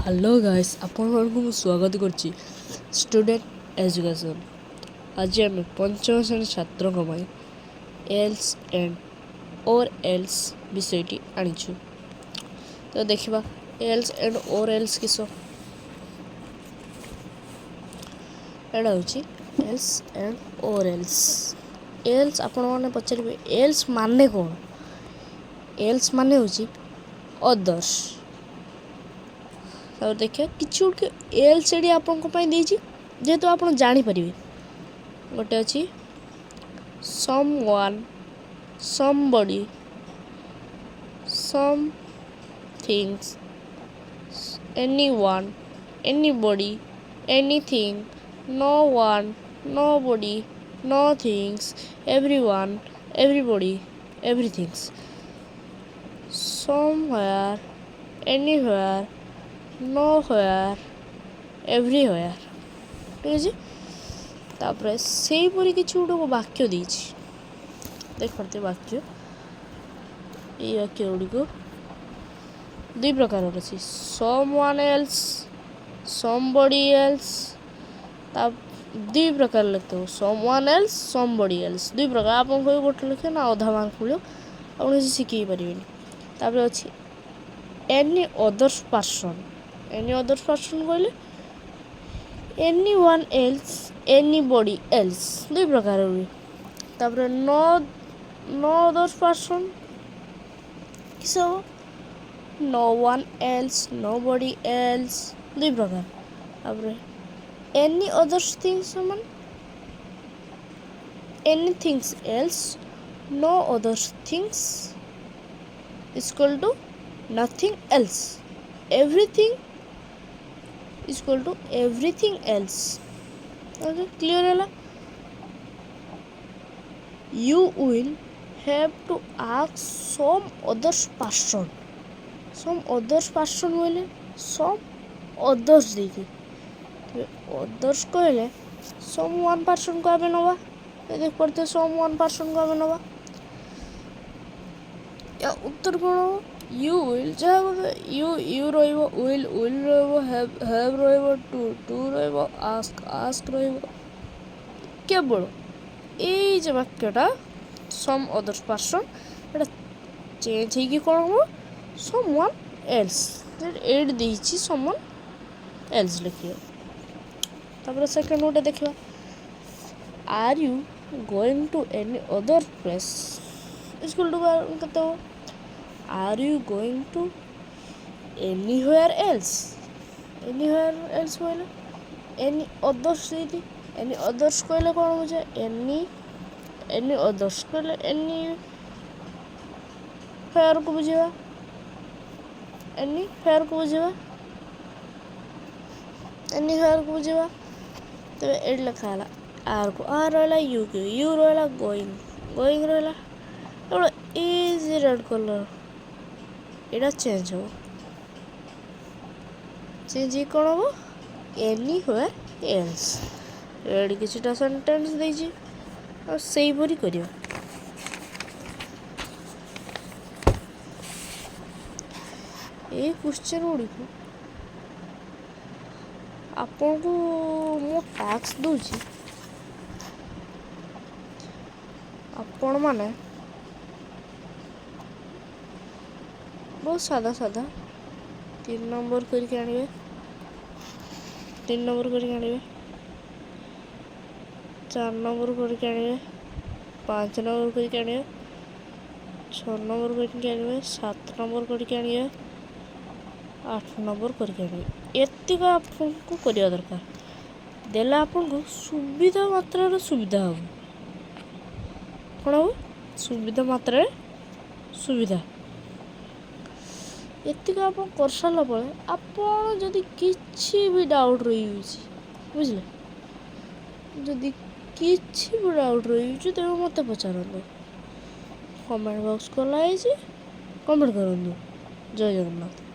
Hello guys आपण को स्वागत करछि स्टूडेंट एजुकेशन। आज आम पंचम श्रेणी छात्र एल्स एंड और एल्स विषयटी आनीछु। तो देखिबा एल्स एंड और एल्स किस एडा होछि एल्स एंड और एल्स। एल्स आपण माने पचारिबे एल्स माने कोन? एल्स माने होछि अदर्स। तो देखिए किसी गोटे एल सी आपंपाई जेहेतु आप जापर गोटे अच्छी someone somebody some things anyone anybody anything no one nobody no things everyone everybody everythings somewhere anywhere nowhere everywhere। ठीक है तापर से किसी गोटे वाक्य देखते वाक्य ये वाक्य गुड़िक दुई प्रकार अच्छी someone else somebody else दुई प्रकार लिखते हो someone else somebody else दुई प्रकार आप गोटे लिखे ना अधा मार्क मिले आप शिखी पारे। तापर अच्छी any others person any others person कहले anyone else anybody else दुई प्रकार हुए। तापर नो नो अदर्स पर्सन किस हम no one else nobody else दुई प्रकार। तापर एनी अदर्स थिंग्स मन any things else no others things equal to nothing else everything is equal to everything else। okay clear है? You will have to ask some others person बोले some others देखिए others कहले some one person को आवे नवा देख पड़ते some one person को आवे नवा या उत्तर कौन हो यू विल जहाँ you will have to ask केवल ये जो वाक्यटा सम अदर्स पर्सन एटा चेंज होगी कौन हम सम वन एल्स एड देछि सम वन एल्स लिखिए। तापर सेकंड गोटे देखिए are you going to any other place school to कते हो are you going to anywhere else कहले एनी अदर्स एनी अदर्स कहले कौन बुझे एनी अदर्स कहले एनी फेयर को बुझेगा एनी फेयर को बुझेगा तो एड लिखा है आर को आर रहा यू रहा गोइंग रहा इजी रेड कलर एटा चेंज हो चेंज कौन हम एनीवेयर एल्स रेड किछटा सेंटेंस देछि और सही परी करियो। ए क्वेश्चन गुड़िक आपन को मो टास्क दूची आपण माने बहुत सादा 3 नंबर करके आनिबे 3 नंबर करके आनिबे 4 नंबर करके आनिबे 5 नंबर करके आनिबे 6 नंबर करके आनिबे 7 नंबर करके आनिबे 8 नंबर करके आनिबे एतिक आपको करिया दरकार देला आपको सुविधा मात्रा सुविधा हो कौन हो सुविधा मात्रा सुविधा एतिक आप कर सारा पर आपन जदि किछि भी डाउट रही बुझले जदि किछि भी डाउट रही तेरे मत पचारतु कमेंट बॉक्स खोला कमेंट करूँ। जय जगन्नाथ।